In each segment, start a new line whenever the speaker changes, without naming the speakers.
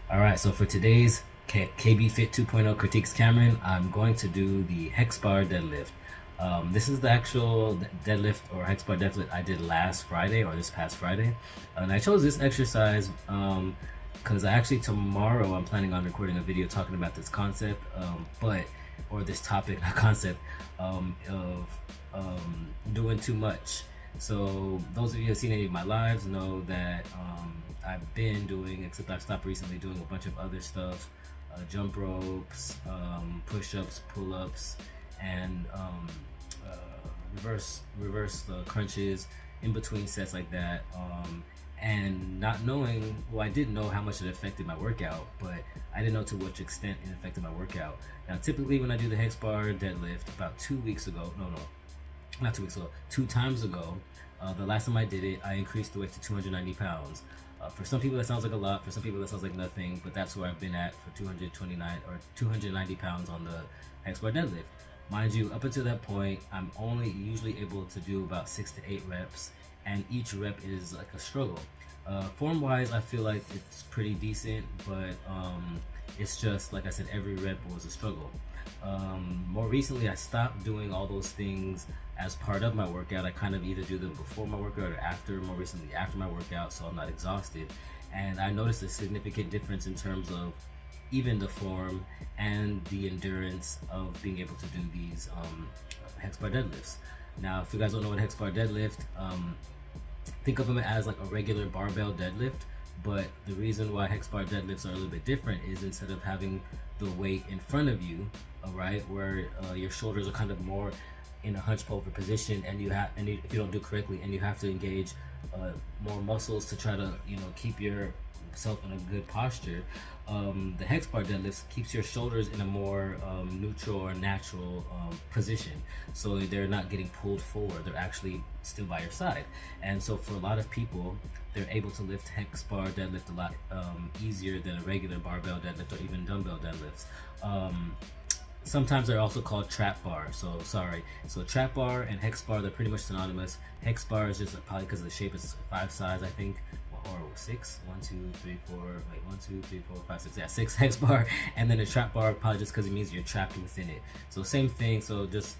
All right, so for today's KBFIT 2.0 critiques Cameron, I'm going to do the Hexbar Deadlift. This is the actual deadlift or Hexbar Deadlift I did last Friday or this past Friday. And I chose this exercise because tomorrow I'm planning on recording a video talking about this concept, or this topic, not concept, of doing too much. So those of you who have seen any of my lives know that I've been doing, except I've stopped recently, doing a bunch of other stuff, jump ropes, push-ups, pull-ups, and reverse crunches in between sets like that. And not knowing, well, I did know how much it affected my workout, but I didn't know to which extent it affected my workout. Now, typically when I do the Hexbar deadlift, about 2 weeks ago, not 2 weeks ago, 2 times ago, the last time I did it, I increased the weight to 290 pounds. For some people that sounds like a lot, for some people that sounds like nothing, but that's where I've been at for 229 or 290 pounds on the Hexbar deadlift. Mind you, up until that point, I'm only usually able to do about 6 to 8 reps, and each rep is like a struggle. Form-wise, I feel like it's pretty decent, but it's just, like I said, every rep was a struggle. More recently, I stopped doing all those things as part of my workout. I kind of either do them before my workout or after, more recently after my workout, so I'm not exhausted. And I noticed a significant difference in terms of even the form and the endurance of being able to do these Hexbar deadlifts. Now, if you guys don't know what Hexbar deadlift, think of them as like a regular barbell deadlift, but the reason why Hexbar deadlifts are a little bit different is instead of having the weight in front of you, right, where your shoulders are kind of more in a hunched over position, and if you don't do correctly, and you have to engage more muscles to try to keep yourself in a good posture. The Hexbar deadlifts keeps your shoulders in a more neutral or natural position, so they're not getting pulled forward, they're actually still by your side. And so for a lot of people, they're able to lift Hexbar deadlift a lot easier than a regular barbell deadlift or even dumbbell deadlifts. Sometimes they're also called trap bar. So trap bar and hex bar, they're pretty much synonymous. Hex bar is just probably because of the shape, it's 5 sides, I think, or 6. 1, 2, 3, 4. Wait, 1, 2, 3, 4, 5, 6. Yeah, 6 hex bar, and then a trap bar probably just because it means you're trapped within it. So same thing. So just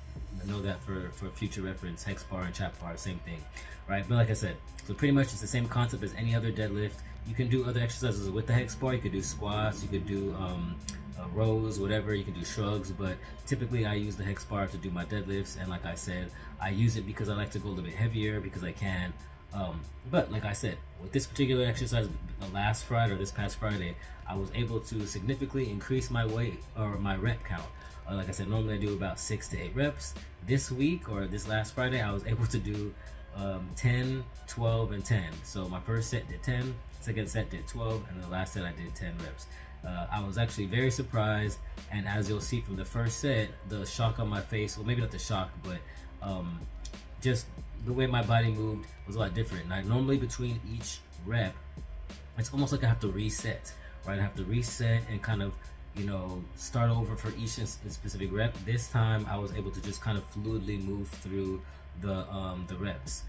know that for future reference, hex bar and trap bar, same thing, right? But like I said, so pretty much it's the same concept as any other deadlift. You can do other exercises with the hex bar. You could do squats. You could do rows, whatever. You can do shrugs, but typically I use the hex bar to do my deadlifts, and like I said, I use it because I like to go a little bit heavier because I can. But like I said, with this particular exercise, this past Friday, I was able to significantly increase my weight or my rep count. Like I said, normally I do about 6 to 8 reps. This week or this last Friday, I was able to do 10, 12, and 10. So my first set did 10, second set did 12, and the last set I did 10 reps. I was actually very surprised, and as you'll see from the first set, the shock on my face, well, maybe not the shock, but just the way my body moved was a lot different. Now, normally between each rep, it's almost like I have to reset, right? I have to reset and kind of, start over for each specific rep. This time, I was able to just kind of fluidly move through the reps,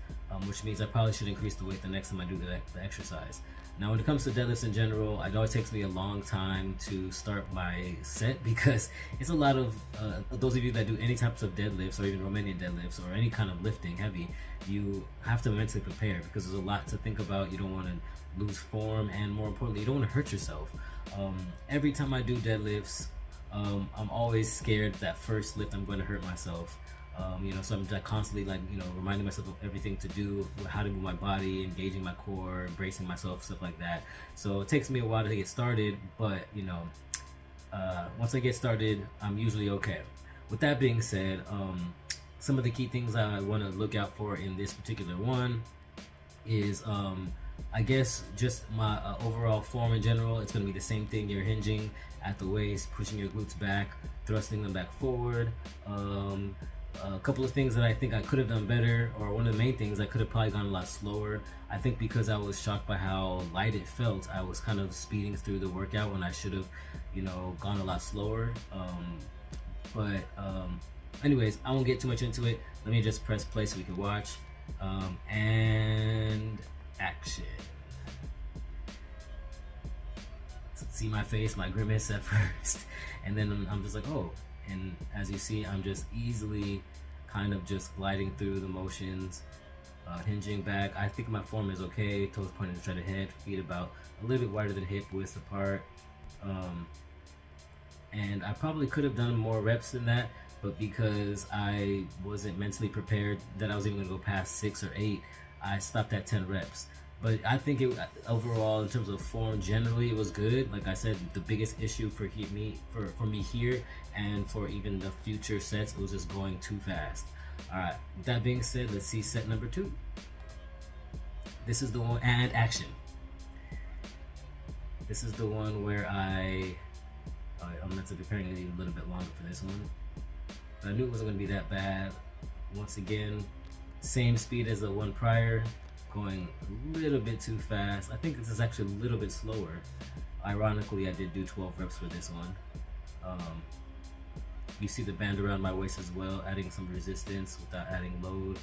which means I probably should increase the weight the next time I do the exercise. Now, when it comes to deadlifts in general, I know it takes me a long time to start my set because it's a lot of, those of you that do any types of deadlifts or even Romanian deadlifts or any kind of lifting heavy, you have to mentally prepare because there's a lot to think about. You don't want to lose form, and more importantly, you don't want to hurt yourself. Every time I do deadlifts, I'm always scared that first lift I'm going to hurt myself. So I'm constantly reminding myself of everything to do, how to move my body, engaging my core, bracing myself, stuff like that. So it takes me a while to get started, but once I get started, I'm usually okay. With that being said, some of the key things I want to look out for in this particular one is I guess just my overall form in general. It's going to be the same thing. You're hinging at the waist, pushing your glutes back, thrusting them back forward. A couple of things that I think I could have done better, or one of the main things, I could have probably gone a lot slower. I think because I was shocked by how light it felt, I was kind of speeding through the workout when I should have, gone a lot slower. Anyways, I won't get too much into it. Let me just press play so we can watch. And action. see my face, my grimace at first, and then I'm just like, oh. And as you see, I'm just easily kind of just gliding through the motions, hinging back. I think my form is okay. Toes pointed straight ahead, feet about a little bit wider than hip width apart. And I probably could have done more reps than that, but because I wasn't mentally prepared that I was even going to go past 6 or 8, I stopped at 10 reps. But I think it overall, in terms of form, generally it was good. Like I said, the biggest issue for me here and for even the future sets, it was just going too fast. All right, with that being said, let's see set number 2. This is the one, and action. This is the one where I'm mentally preparing a little bit longer for this one. But I knew it wasn't going to be that bad. Once again, same speed as the one prior, going a little bit too fast. I think this is actually a little bit slower. Ironically, I did do 12 reps for this one. You see the band around my waist as well, adding some resistance without adding load,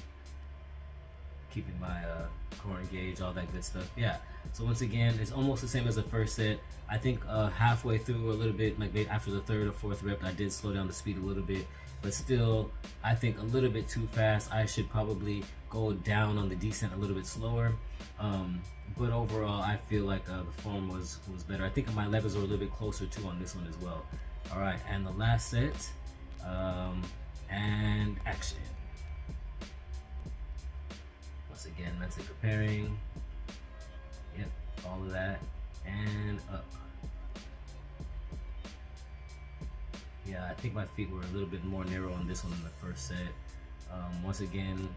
keeping my core engaged, all that good stuff. Yeah, so once again, it's almost the same as the first set. I think halfway through, a little bit, like maybe after the 3rd or 4th rep, I did slow down the speed a little bit, but still, I think a little bit too fast. I should probably go down on the descent a little bit slower. But overall, I feel like the form was better. I think my levers were a little bit closer too on this one as well. All right, and the last set, and action. Once again, mentally preparing. Yep, all of that, and up. Yeah, I think my feet were a little bit more narrow on this one than the first set. Once again,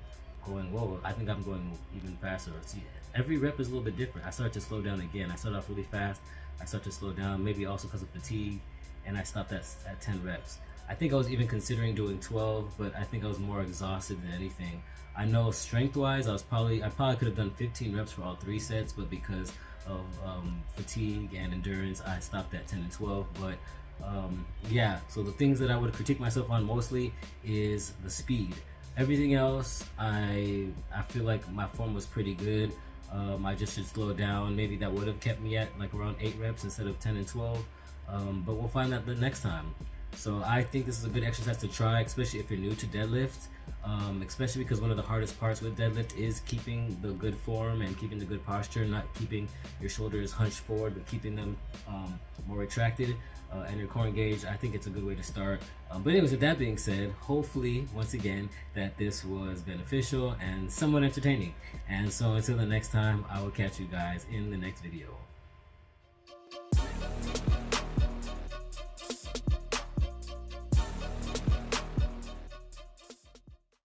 going, whoa, I think I'm going even faster. See, every rep is a little bit different. I start to slow down again. I start off really fast. I start to slow down, maybe also because of fatigue, and I stopped at 10 reps. I think I was even considering doing 12, but I think I was more exhausted than anything. I know strength-wise, I probably could have done 15 reps for all 3 sets, but because of fatigue and endurance, I stopped at 10 and 12. But yeah, so the things that I would critique myself on mostly is the speed. Everything else, I feel like my form was pretty good. I just should slow down. Maybe that would have kept me at like around 8 reps instead of 10 and 12. But we'll find out the next time. So I think this is a good exercise to try, especially if you're new to deadlift. Especially because one of the hardest parts with deadlift is keeping the good form and keeping the good posture, not keeping your shoulders hunched forward, but keeping them more retracted and your core engaged. I think it's a good way to start. But anyways, with that being said, hopefully, once again, that this was beneficial and somewhat entertaining. And so until the next time, I will catch you guys in the next video.